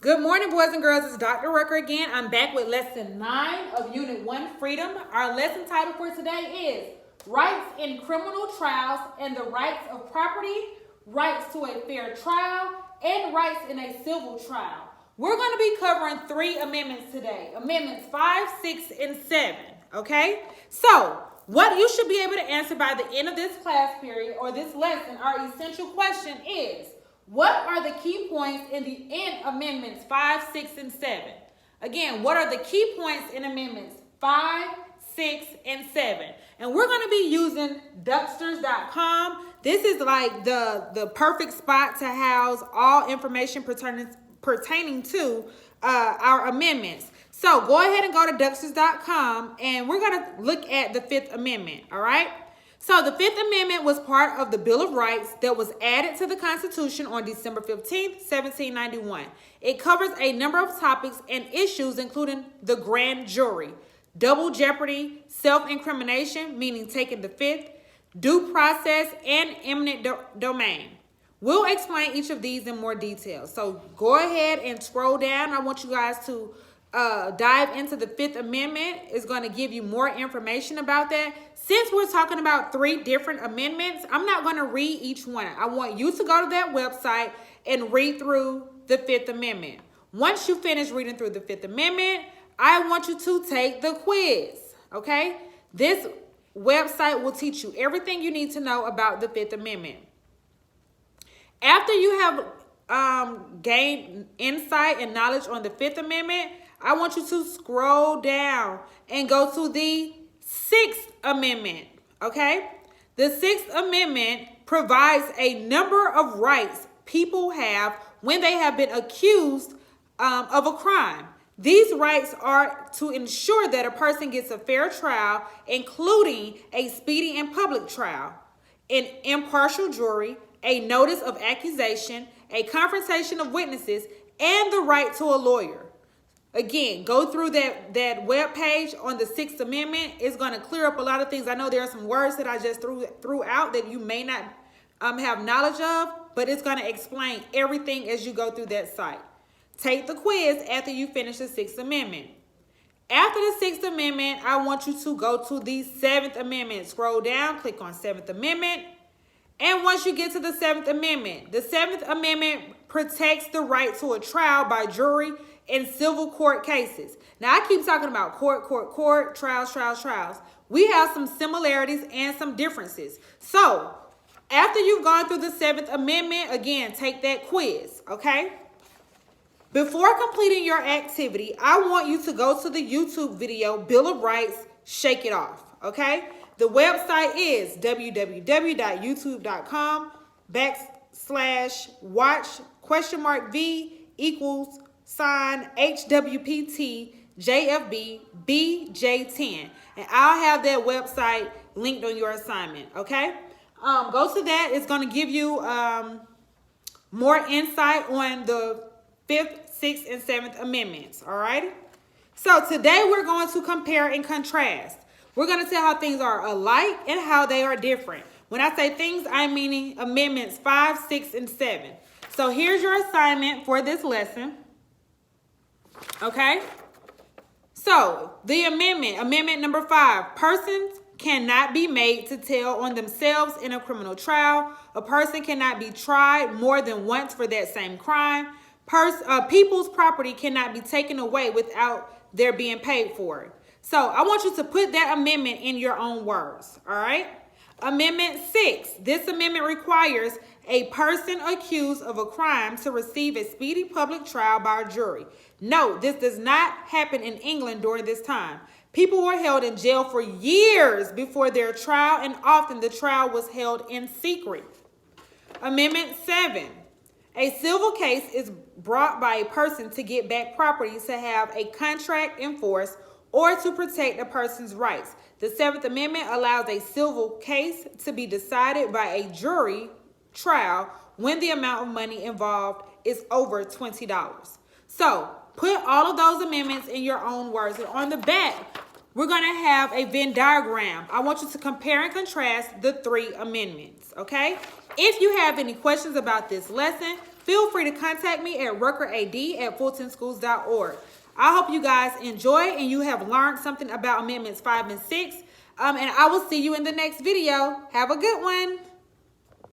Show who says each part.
Speaker 1: Good morning, boys and girls. It's Dr. Rucker again. I'm back with lesson 9 of Unit 1, Freedom. Our lesson title for today is Rights in Criminal Trials and the Rights of Property, Rights to a Fair Trial, and Rights in a Civil Trial. We're going to be covering 3 amendments today. Amendments 5, 6, and 7. Okay? So, what you should be able to answer by the end of this class period or this lesson, our essential question is, what are the key points in amendments 5, 6, and 7? Again, what are the key points in amendments 5, 6, and 7? And we're going to be using Ducksters.com. This is like the perfect spot to house all information pertaining to our amendments. So go ahead and go to Ducksters.com, and we're going to look at the 5th Amendment, all right? So the 5th Amendment was part of the Bill of Rights that was added to the Constitution on December 15th, 1791. It covers a number of topics and issues, including the grand jury, double jeopardy, self-incrimination, meaning taking the fifth, due process, and eminent domain. We'll explain each of these in more detail. So go ahead and scroll down. I want you guys to dive into the 5th Amendment. It's going to give you more information about that. Since we're talking about 3 different amendments, I'm not going to read each one. I want you to go to that website and read through the 5th Amendment. Once you finish reading through the 5th Amendment, I want you to take the quiz, okay? This website will teach you everything you need to know about the 5th Amendment. After you have gained insight and knowledge on the 5th Amendment, I want you to scroll down and go to the 6th Amendment, okay? The 6th Amendment provides a number of rights people have when they have been accused of a crime. These rights are to ensure that a person gets a fair trial, including a speedy and public trial, an impartial jury, a notice of accusation, a confrontation of witnesses, and the right to a lawyer. Again, go through that web page on the 6th Amendment. It's going to clear up a lot of things. I know there are some words that I just threw out that you may not have knowledge of, but it's going to explain everything as you go through that site. Take the quiz after you finish the 6th Amendment. After the 6th Amendment, I want you to go to the 7th Amendment. Scroll down, click on 7th Amendment. And once you get to the 7th Amendment, the 7th Amendment protects the right to a trial by jury in civil court cases. Now, I keep talking about court, trials. We have some similarities and some differences. So, after you've gone through the 7th Amendment, again, take that quiz, okay? Before completing your activity, I want you to go to the YouTube video, Bill of Rights, Shake It Off, okay? The website is www.youtube.com/watch?HWPT-JFB-BJ10. And I'll have that website linked on your assignment, okay? Go to that. It's going to give you more insight on the 5th, 6th, and 7th Amendments, all right? So today we're going to compare and contrast. We're going to tell how things are alike and how they are different. When I say things, I'm meaning amendments 5, 6, and 7. So here's your assignment for this lesson. Okay? So the amendment number 5, persons cannot be made to tell on themselves in a criminal trial. A person cannot be tried more than once for that same crime. People's property cannot be taken away without their being paid for it. So I want you to put that amendment in your own words, all right? Amendment 6. This amendment requires a person accused of a crime to receive a speedy public trial by a jury. Note, this does not happen in England during this time. People were held in jail for years before their trial, and often the trial was held in secret. Amendment 7. A civil case is brought by a person to get back property, to have a contract enforced, or to protect a person's rights. The 7th Amendment allows a civil case to be decided by a jury trial when the amount of money involved is over $20. So put all of those amendments in your own words. And on the back, we're going to have a Venn diagram. I want you to compare and contrast the 3 amendments, okay? If you have any questions about this lesson, feel free to contact me at ruckerad@fultonschools.org. I hope you guys enjoy and you have learned something about Amendments 5 and 6. And I will see you in the next video. Have a good one.